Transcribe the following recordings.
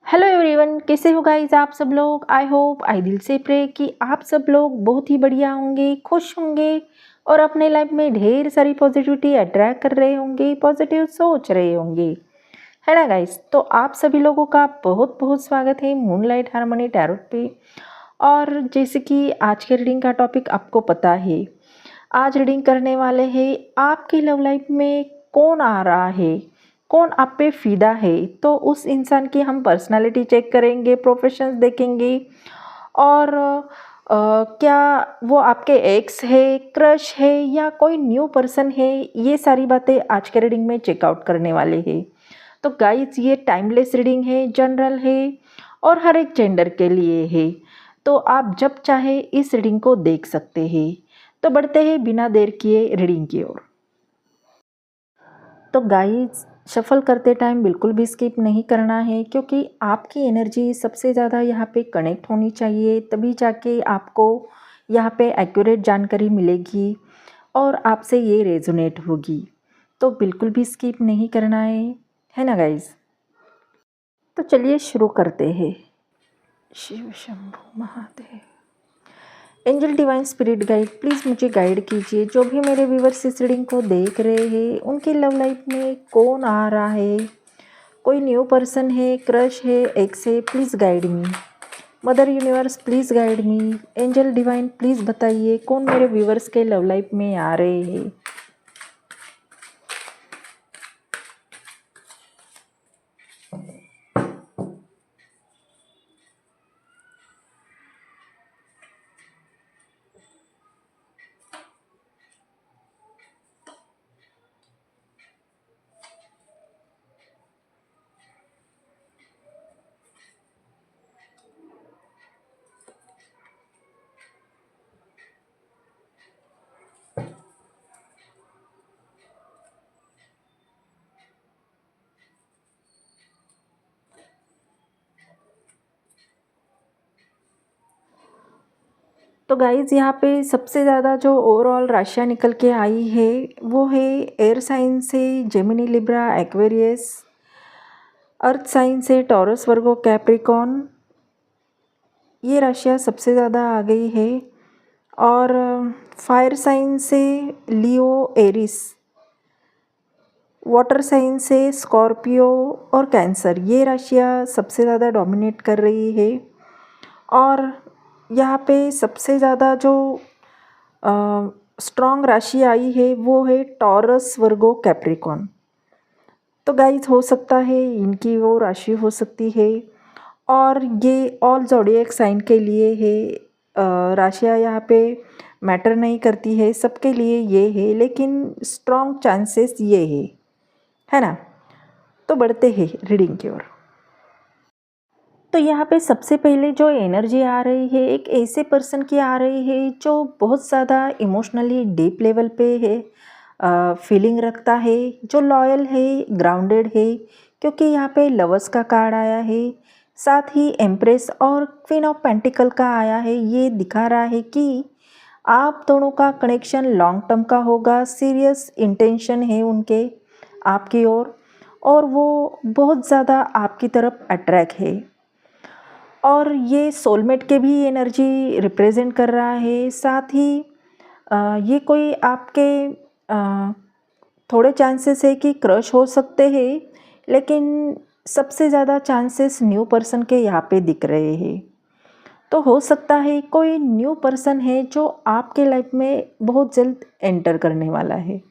Hello everyone, कैसे हो guys आप सब लोग। आई होप, आई दिल से प्रे कि आप सब लोग बहुत ही बढ़िया होंगे, खुश होंगे और अपने लाइफ में ढेर सारी पॉजिटिविटी अट्रैक्ट कर रहे होंगे, पॉजिटिव सोच रहे होंगे, है ना गाइज। तो आप सभी लोगों का बहुत बहुत स्वागत है मूनलाइट हार्मनी टैरोट पे। और जैसे कि आज के रीडिंग का टॉपिक आपको पता है, आज रीडिंग करने वाले हैं आपकी लव लाइफ में कौन आ रहा है, कौन आप पे फ़िदा है। तो उस इंसान की हम पर्सनालिटी चेक करेंगे, प्रोफेशंस देखेंगे और क्या वो आपके एक्स है, क्रश है या कोई न्यू पर्सन है, ये सारी बातें आज के रीडिंग में चेकआउट करने वाले हैं। तो गाइस, ये टाइमलेस रीडिंग है, जनरल है और हर एक जेंडर के लिए है। तो आप जब चाहे इस रीडिंग को देख सकते हैं। तो बढ़ते हैं बिना देर किए रीडिंग की ओर। तो गाइस, शफल करते टाइम बिल्कुल भी स्किप नहीं करना है, क्योंकि आपकी एनर्जी सबसे ज़्यादा यहाँ पे कनेक्ट होनी चाहिए, तभी जाके आपको यहाँ पे एक्यूरेट जानकारी मिलेगी और आपसे ये रेजोनेट होगी। तो बिल्कुल भी स्किप नहीं करना है ना गाइस। तो चलिए शुरू करते हैं। Shiv Shambhu Mahadev. Angel divine spirit guide, please मुझे गाइड कीजिए। जो भी मेरे व्यूवर्स इस रीडिंग को देख रहे हैं, उनकी लव लाइफ में कौन आ रहा है, कोई न्यू पर्सन है, क्रश है, एक्स है, please guide me. Mother universe please guide me. Angel divine please बताइए कौन मेरे व्यूवर्स के लव लाइफ में आ रहे हैं। तो गाइज़, यहाँ पे सबसे ज़्यादा जो ओवरऑल राशियाँ निकल के आई है वो है एयर साइन से Gemini, Libra, Aquarius, earth sign से टॉरस, वर्गो, कैप्रिकॉन, ये राशियाँ सबसे ज़्यादा आ गई है। और फायर साइन से लियो, एरिस, वाटर साइन से स्कॉर्पियो और कैंसर, ये राशियाँ सबसे ज़्यादा डोमिनेट कर रही है। और यहाँ पे सबसे ज़्यादा जो स्ट्रॉन्ग राशि आई है वो है टॉरस, वर्गो, कैप्रिकॉन। तो गाइज, हो सकता है इनकी वो राशि हो सकती है। और ये ऑल ज़ोडिएक साइन के लिए है। राशियाँ यहाँ पे मैटर नहीं करती है, सबके लिए ये है, लेकिन स्ट्रॉन्ग चांसेस ये है ना। तो बढ़ते हैं रीडिंग की ओर। तो यहाँ पे सबसे पहले जो एनर्जी आ रही है, एक ऐसे पर्सन की आ रही है जो बहुत ज़्यादा इमोशनली डीप लेवल पे है, फीलिंग रखता है, जो लॉयल है, ग्राउंडेड है, क्योंकि यहाँ पे लवर्स का कार्ड आया है, साथ ही एम्प्रेस और क्वीन ऑफ पेंटिकल का आया है। ये दिखा रहा है कि आप दोनों का कनेक्शन लॉन्ग टर्म का होगा, सीरियस इंटेंशन है उनके आपकी ओर, और वो बहुत ज़्यादा आपकी तरफ अट्रैक्ट है। और ये सोलमेट के भी एनर्जी रिप्रेजेंट कर रहा है। साथ ही ये कोई आपके थोड़े चांसेस है कि क्रश हो सकते हैं, लेकिन सबसे ज़्यादा चांसेस न्यू पर्सन के यहाँ पे दिख रहे हैं। तो हो सकता है कोई न्यू पर्सन है जो आपके लाइफ में बहुत जल्द एंटर करने वाला है।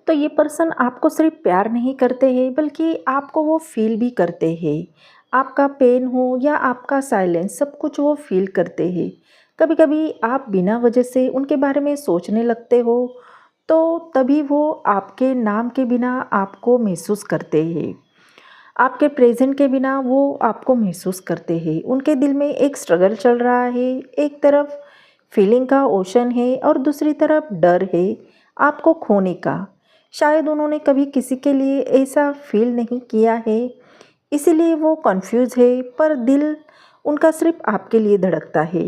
तो ये पर्सन आपको सिर्फ प्यार नहीं करते हैं, बल्कि आपको वो फील भी करते हैं। आपका पेन हो या आपका साइलेंस, सब कुछ वो फील करते हैं। कभी कभी आप बिना वजह से उनके बारे में सोचने लगते हो, तो तभी वो आपके नाम के बिना आपको महसूस करते हैं, आपके प्रेजेंट के बिना वो आपको महसूस करते हैं। उनके दिल में एक स्ट्रगल चल रहा है, एक तरफ फीलिंग का ओशन है और दूसरी तरफ डर है आपको खोने का। शायद उन्होंने कभी किसी के लिए ऐसा फील नहीं किया है, इसीलिए वो कंफ्यूज है, पर दिल उनका सिर्फ आपके लिए धड़कता है।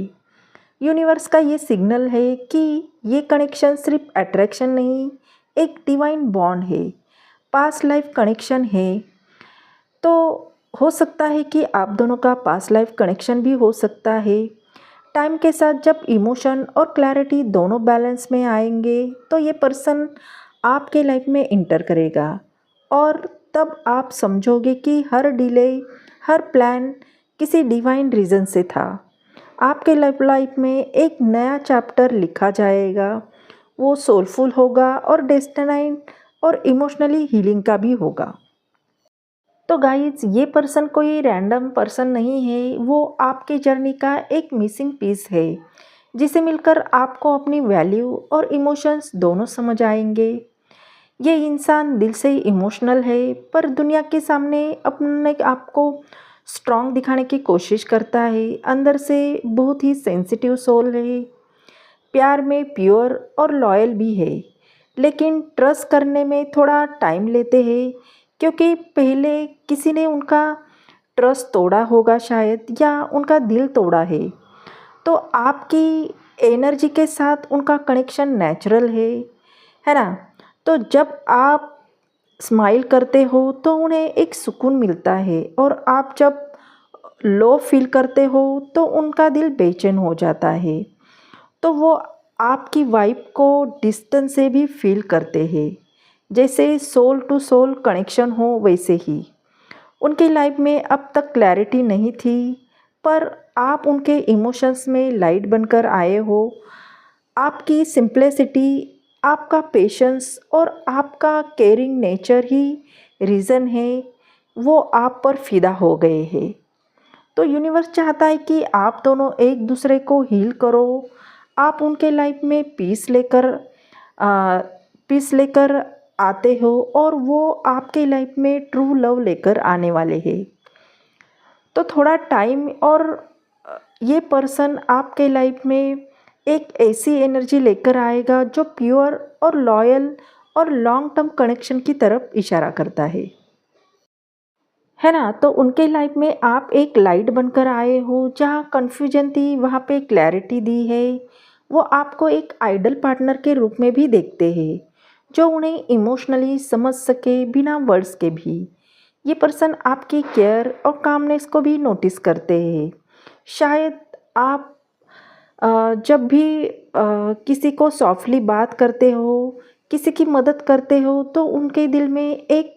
यूनिवर्स का ये सिग्नल है कि ये कनेक्शन सिर्फ अट्रैक्शन नहीं, एक डिवाइन बॉन्ड है, पास्ट लाइफ कनेक्शन है। तो हो सकता है कि आप दोनों का पास्ट लाइफ कनेक्शन भी हो सकता है। टाइम के साथ जब इमोशन और क्लैरिटी दोनों बैलेंस में आएंगे तो ये पर्सन आपके लाइफ में इंटर करेगा, और तब आप समझोगे कि हर डिले, हर प्लान किसी डिवाइन रीज़न से था। आपके लाइफ में एक नया चैप्टर लिखा जाएगा। वो सोलफुल होगा और डेस्टिनाइन और इमोशनली हीलिंग का भी होगा। तो गाइज, ये पर्सन कोई रैंडम पर्सन नहीं है, वो आपकी जर्नी का एक मिसिंग पीस है जिसे मिलकर आपको अपनी वैल्यू और इमोशंस दोनों समझ आएंगे। ये इंसान दिल से इमोशनल है, पर दुनिया के सामने अपने आप को स्ट्रॉन्ग दिखाने की कोशिश करता है। अंदर से बहुत ही सेंसिटिव सोल है, प्यार में प्योर और लॉयल भी है, लेकिन ट्रस्ट करने में थोड़ा टाइम लेते हैं क्योंकि पहले किसी ने उनका ट्रस्ट तोड़ा होगा शायद, या उनका दिल तोड़ा है। तो आपकी एनर्जी के साथ उनका कनेक्शन नेचुरल है ना। तो जब आप स्माइल करते हो तो उन्हें एक सुकून मिलता है, और आप जब लो फील करते हो तो उनका दिल बेचैन हो जाता है। तो वो आपकी वाइब को डिस्टेंस से भी फील करते हैं, जैसे सोल टू सोल कनेक्शन हो वैसे ही। उनकी लाइफ में अब तक क्लैरिटी नहीं थी, पर आप उनके इमोशंस में लाइट बनकर आए हो। आपकी सिंप्लिसिटी, आपका पेशेंस और आपका केयरिंग नेचर ही रीज़न है वो आप पर फिदा हो गए हैं। तो यूनिवर्स चाहता है कि आप दोनों एक दूसरे को हील करो। आप उनके लाइफ में पीस लेकर आते हो, और वो आपके लाइफ में ट्रू लव लेकर आने वाले हैं। तो थोड़ा टाइम, और ये पर्सन आपके लाइफ में एक ऐसी एनर्जी लेकर आएगा जो प्योर और लॉयल और लॉन्ग टर्म कनेक्शन की तरफ इशारा करता है ना। तो उनके लाइफ में आप एक लाइट बनकर आए हो। जहाँ कन्फ्यूजन थी वहाँ पे क्लैरिटी दी है। वो आपको एक आइडल पार्टनर के रूप में भी देखते हैं जो उन्हें इमोशनली समझ सके बिना वर्ड्स के भी। ये पर्सन आपकी केयर और कामनेस को भी नोटिस करते हैं। शायद आप जब भी किसी को सॉफ्टली बात करते हो, किसी की मदद करते हो, तो उनके दिल में एक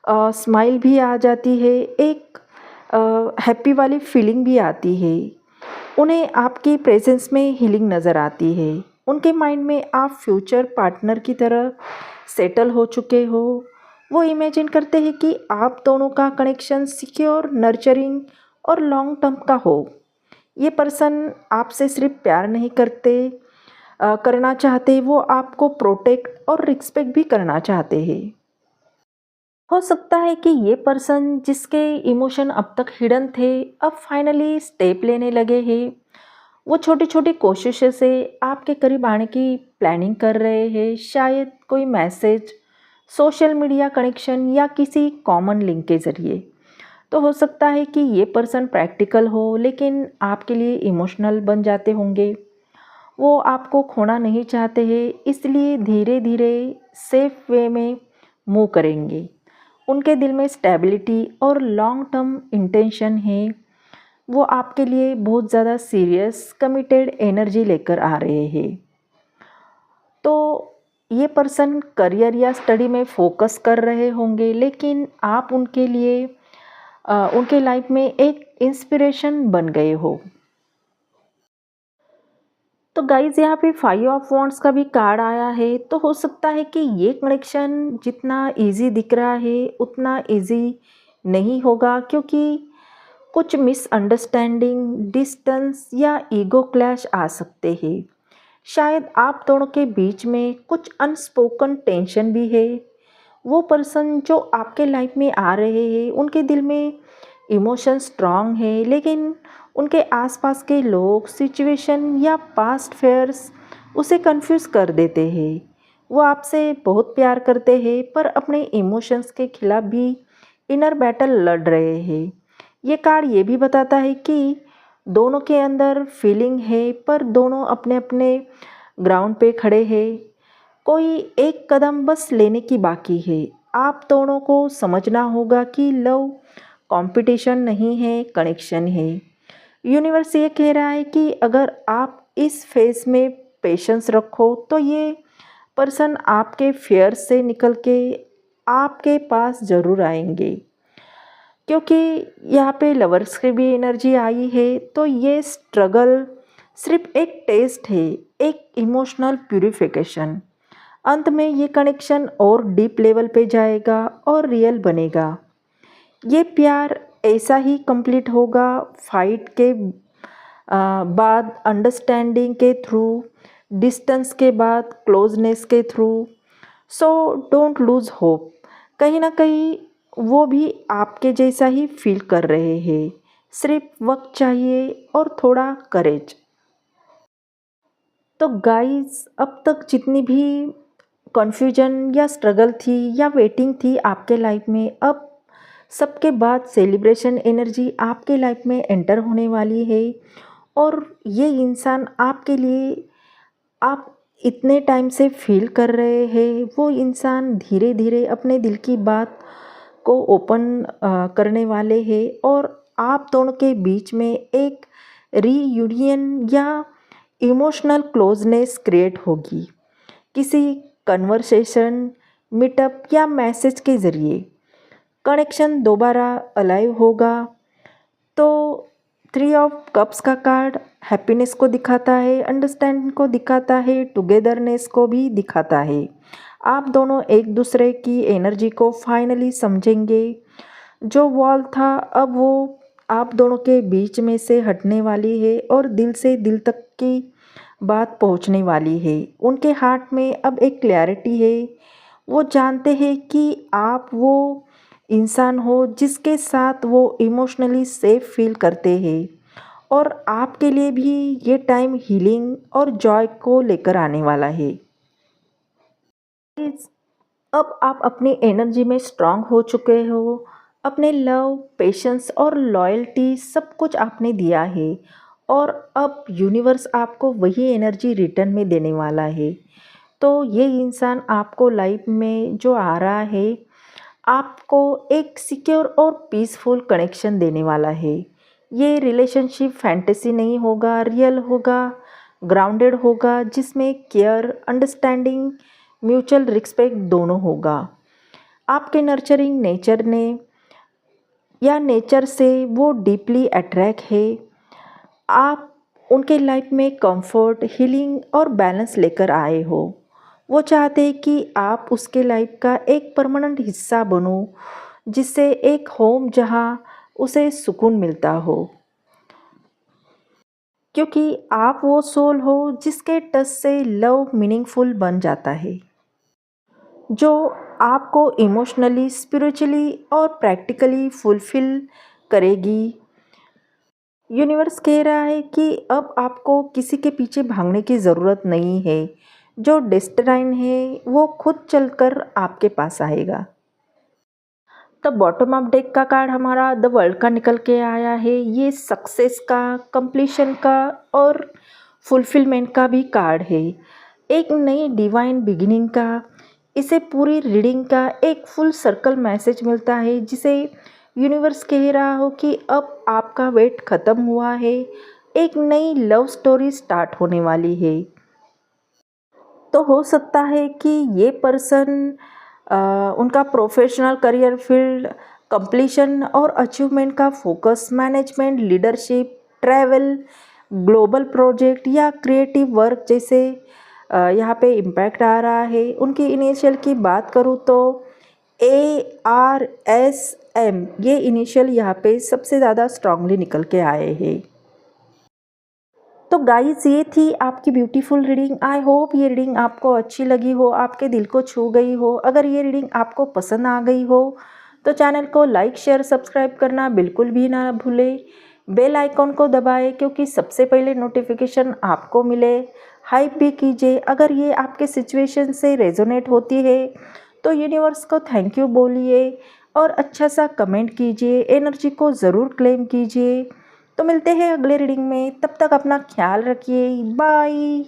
स्माइल भी आ जाती है, एक हैप्पी वाली फीलिंग भी आती है। उन्हें आपकी प्रेजेंस में हीलिंग नज़र आती है। उनके माइंड में आप फ्यूचर पार्टनर की तरह सेटल हो चुके हो। वो इमेजिन करते हैं कि आप दोनों का कनेक्शन सिक्योर, नर्चरिंग और लॉन्ग टर्म का हो। ये पर्सन आपसे सिर्फ प्यार नहीं करना चाहते, वो आपको प्रोटेक्ट और रिस्पेक्ट भी करना चाहते हैं। हो सकता है कि ये पर्सन जिसके इमोशन अब तक हिडन थे, अब फाइनली स्टेप लेने लगे हैं। वो छोटी छोटी कोशिशों से आपके करीब आने की प्लानिंग कर रहे हैं। शायद कोई मैसेज, सोशल मीडिया कनेक्शन या किसी कॉमन लिंक के ज़रिए। तो हो सकता है कि ये पर्सन प्रैक्टिकल हो, लेकिन आपके लिए इमोशनल बन जाते होंगे। वो आपको खोना नहीं चाहते हैं, इसलिए धीरे धीरे सेफ वे में मूव करेंगे। उनके दिल में स्टेबिलिटी और लॉन्ग टर्म इंटेंशन है। वो आपके लिए बहुत ज़्यादा सीरियस, कमिटेड एनर्जी लेकर आ रहे हैं। तो ये पर्सन करियर या स्टडी में फोकस कर रहे होंगे, लेकिन आप उनके लिए उनके लाइफ में एक इंस्पिरेशन बन गए हो। तो गाइज़, यहाँ पे 5 ऑफ वॉन्ड्स का भी कार्ड आया है। तो हो सकता है कि ये कनेक्शन जितना इजी दिख रहा है उतना इजी नहीं होगा, क्योंकि कुछ मिसअंडरस्टैंडिंग, डिस्टेंस या ईगो क्लैश आ सकते हैं। शायद आप दोनों के बीच में कुछ अनस्पोकन टेंशन भी है। वो पर्सन जो आपके लाइफ में आ रहे हैं उनके दिल में इमोशन स्ट्रांग है, लेकिन उनके आसपास के लोग, सिचुएशन या पास्ट फेयर्स उसे कंफ्यूज कर देते हैं। वो आपसे बहुत प्यार करते हैं, पर अपने इमोशंस के खिलाफ भी इनर बैटल लड़ रहे हैं। ये कार्ड ये भी बताता है कि दोनों के अंदर फीलिंग है, पर दोनों अपने अपने ग्राउंड पे खड़े हैं। कोई एक कदम बस लेने की बाकी है। आप दोनों को समझना होगा कि लव कंपटीशन नहीं है, कनेक्शन है। यूनिवर्स ये कह रहा है कि अगर आप इस फेज़ में पेशेंस रखो तो ये पर्सन आपके फेयर से निकल के आपके पास ज़रूर आएंगे, क्योंकि यहाँ पे लवर्स की भी एनर्जी आई है। तो ये स्ट्रगल सिर्फ एक टेस्ट है, एक इमोशनल प्यूरिफिकेशन। अंत में ये कनेक्शन और डीप लेवल पे जाएगा और रियल बनेगा। ये प्यार ऐसा ही कंप्लीट होगा, फाइट के बाद अंडरस्टैंडिंग के थ्रू, डिस्टेंस के बाद क्लोजनेस के through. So don't lose hope. कहीं ना कहीं वो भी आपके जैसा ही फील कर रहे हैं, सिर्फ वक्त चाहिए और थोड़ा करेज। तो गाइस, अब तक जितनी भी कन्फ्यूजन या स्ट्रगल थी या वेटिंग थी आपके लाइफ में, अब सबके बाद सेलिब्रेशन एनर्जी आपके लाइफ में एंटर होने वाली है। और ये इंसान आपके लिए, आप इतने टाइम से फील कर रहे हैं, वो इंसान धीरे धीरे अपने दिल की बात को ओपन करने वाले हैं और आप दोनों के बीच में एक रीयूनियन या इमोशनल क्लोजनेस क्रिएट होगी, किसी कन्वर्सेशन, मीटअप या मैसेज के ज़रिए कनेक्शन दोबारा अलाइव होगा। तो 3 ऑफ कप्स का कार्ड हैप्पीनेस को दिखाता है, अंडरस्टैंडिंग को दिखाता है, टुगेदरनेस को भी दिखाता है। आप दोनों एक दूसरे की एनर्जी को फाइनली समझेंगे। जो वॉल था अब वो आप दोनों के बीच में से हटने वाली है और दिल से दिल तक की बात पहुंचने वाली है। उनके हार्ट में अब एक क्लैरिटी है। वो जानते हैं कि आप वो इंसान हो जिसके साथ वो इमोशनली सेफ फील करते हैं और आपके लिए भी ये टाइम हीलिंग और जॉय को लेकर आने वाला है। अब आप अपनी एनर्जी में स्ट्रांग हो चुके हो। अपने लव, पेशेंस और लॉयल्टी सब कुछ आपने दिया है और अब यूनिवर्स आपको वही एनर्जी रिटर्न में देने वाला है। तो ये इंसान आपको लाइफ में जो आ रहा है, आपको एक सिक्योर और पीसफुल कनेक्शन देने वाला है। ये रिलेशनशिप फैंटेसी नहीं होगा, रियल होगा, ग्राउंडेड होगा, जिसमें केयर, अंडरस्टैंडिंग, म्यूचुअल रिस्पेक्ट दोनों होगा। आपके नर्चरिंग नेचर ने या नेचर से वो डीपली अट्रैक्ट है। आप उनके लाइफ में कंफर्ट, हीलिंग और बैलेंस लेकर आए हो। वो चाहते हैं कि आप उसके लाइफ का एक परमानेंट हिस्सा बनो, जिससे एक होम जहां उसे सुकून मिलता हो, क्योंकि आप वो सोल हो जिसके टच से लव मीनिंगफुल बन जाता है, जो आपको इमोशनली, स्पिरिचुअली और प्रैक्टिकली फुलफिल करेगी। यूनिवर्स कह रहा है कि अब आपको किसी के पीछे भागने की ज़रूरत नहीं है। जो डेस्टिनाइन है वो खुद चलकर आपके पास आएगा। तो बॉटम अप डेक का कार्ड हमारा द वर्ल्ड का निकल के आया है। ये सक्सेस का, कंप्लीशन का और फुलफिलमेंट का भी कार्ड है, एक नई डिवाइन बिगिनिंग का। इसे पूरी रीडिंग का एक फुल सर्कल मैसेज मिलता है, जिसे यूनिवर्स कह रहा हो कि अब आपका वेट ख़त्म हुआ है, एक नई लव स्टोरी स्टार्ट होने वाली है। तो हो सकता है कि ये पर्सन उनका प्रोफेशनल करियर फील्ड, कंप्लीशन और अचीवमेंट का focus management, leadership, travel, global project या क्रिएटिव वर्क जैसे यहाँ पे इम्पैक्ट आ रहा है। उनकी इनिशियल की बात करूँ तो ARSM, ये इनिशियल यहाँ पे सबसे ज़्यादा स्ट्रांगली निकल के आए हैं। तो गाइस, ये थी आपकी ब्यूटीफुल रीडिंग। आई होप ये रीडिंग आपको अच्छी लगी हो, आपके दिल को छू गई हो। अगर ये रीडिंग आपको पसंद आ गई हो तो चैनल को लाइक, शेयर, सब्सक्राइब करना बिल्कुल भी ना भूलें। बेल आइकॉन को दबाएं, क्योंकि सबसे पहले नोटिफिकेशन आपको मिले। हाइप भी कीजिए। अगर ये आपके सिचुएशन से रेजोनेट होती है तो यूनिवर्स को थैंक यू बोलिए और अच्छा सा कमेंट कीजिए। एनर्जी को ज़रूर क्लेम कीजिए। तो मिलते हैं अगले रीडिंग में, तब तक अपना ख्याल रखिए। बाय।